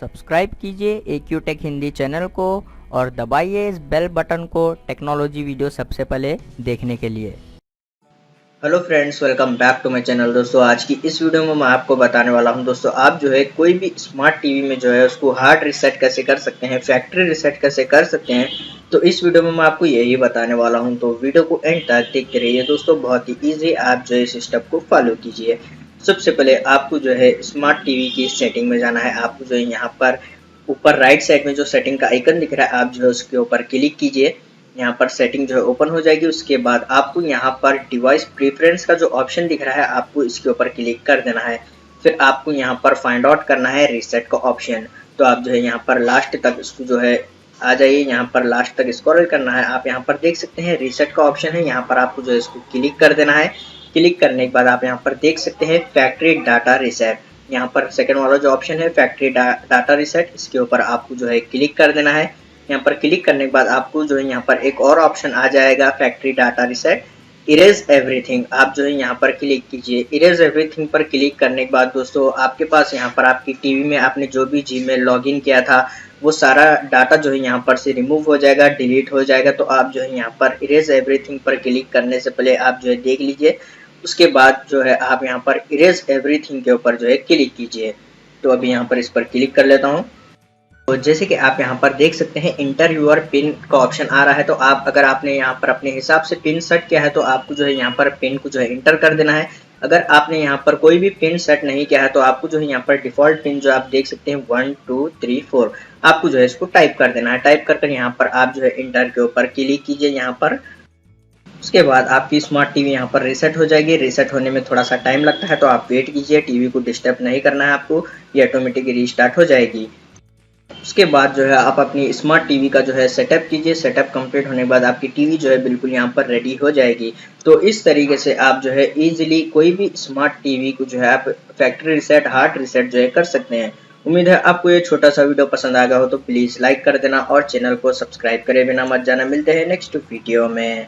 Subscribe कीजिए AQ take Hindi channel को और दबाइए इस बेल बटन को टेक्नोलॉजी वीडियो सबसे पहले देखने के लिए। Hello friends, welcome back to my channel. दोस्तों, आज की इस वीडियो में मैं आपको बताने वाला हूं दोस्तों, आप जो है कोई भी स्मार्ट टीवी में जो है उसको हार्ड रीसेट कैसे कर सकते हैं, फैक्ट्री रीसेट कैसे कर सकते हैं। तो इस वीडियो में मैं आपको यही बताने वाला हूं, तो वीडियो को एंड तक देखते रहिए दोस्तों। बहुत ही ईजी, आप जो है इस स्टेप को फॉलो कीजिए। सबसे पहले आपको जो है स्मार्ट टीवी की सेटिंग में जाना है। आपको जो है यहाँ पर ऊपर राइट साइड में जो सेटिंग का आइकन दिख रहा है, आप जो है उसके ऊपर क्लिक कीजिए। यहाँ पर सेटिंग जो है ओपन हो जाएगी। उसके बाद आपको यहाँ पर डिवाइस प्रेफरेंस का जो ऑप्शन दिख रहा है, आपको इसके ऊपर क्लिक कर देना है। फिर आपको यहाँ पर फाइंड आउट करना है रीसेट का ऑप्शन। तो आप जो है यहाँ पर लास्ट तक इसको जो है आ जाइए, यहाँ पर लास्ट तक स्क्रॉल करना है। आप यहाँ पर देख सकते हैं रीसेट का ऑप्शन है, यहाँ पर आपको जो है इसको क्लिक कर देना है। क्लिक करने के बाद आप यहाँ पर देख सकते हैं फैक्ट्री डाटा रीसेट। यहाँ पर सेकंड वाला जो ऑप्शन है फैक्ट्री डाटा रीसेट, इसके ऊपर आपको जो है क्लिक कर देना है। यहाँ पर क्लिक करने के बाद आपको जो है यहाँ पर एक और ऑप्शन आ जाएगा factory data reset, erase everything. आप जो है यहाँ पर क्लिक कीजिए। इरेज एवरीथिंग पर क्लिक करने के बाद दोस्तों आपके पास यहाँ पर आपकी टीवी में आपने जो भी जीमेल लॉगिन किया था वो सारा डाटा जो है यहाँ पर से रिमूव हो जाएगा, डिलीट हो जाएगा। तो आप जो है यहाँ पर इरेज एवरीथिंग पर क्लिक करने से पहले आप जो है देख लीजिए। उसके बाद जो है आप यहाँ पर इरेज एवरीथिंग के ऊपर जो है क्लिक कीजिए। तो अभी यहाँ पर इस पर क्लिक कर लेता हूँ। तो जैसे कि आप यहाँ पर देख सकते हैं इंटर यूर पिन का ऑप्शन आ रहा है। तो आप अगर आपने यहाँ पर अपने हिसाब से पिन सेट किया है तो आपको जो है यहाँ पर पिन को जो है इंटर कर देना है। अगर आपने यहाँ पर कोई भी पिन सेट नहीं किया है तो आपको जो है यहाँ पर डिफॉल्ट पिन जो आप देख सकते हैं 1 2 3 4, आपको जो है इसको टाइप कर देना है। टाइप कर यहाँ पर आप जो है इंटर के ऊपर क्लिक कीजिए यहाँ पर। उसके बाद आपकी स्मार्ट टीवी यहाँ पर रीसेट हो जाएगी। रीसेट होने में थोड़ा सा टाइम लगता है, तो आप वेट कीजिए। टीवी को डिस्टर्ब नहीं करना है आपको, ये ऑटोमेटिक रीस्टार्ट हो जाएगी। उसके बाद जो है आप अपनी स्मार्ट टीवी का जो है सेटअप कीजिए। सेटअप कंप्लीट होने के बाद आपकी टीवी जो है बिल्कुल यहाँ पर रेडी हो जाएगी। तो इस तरीके से आप जो है इजीली कोई भी स्मार्ट टीवी को जो है आप फैक्ट्री रीसेट, हार्ड रीसेट जो है कर सकते हैं। उम्मीद है आपको ये छोटा सा वीडियो पसंद आ गया हो, तो प्लीज लाइक कर देना और चैनल को सब्सक्राइब करे बिना मत जाना। मिलते हैं नेक्स्ट वीडियो में।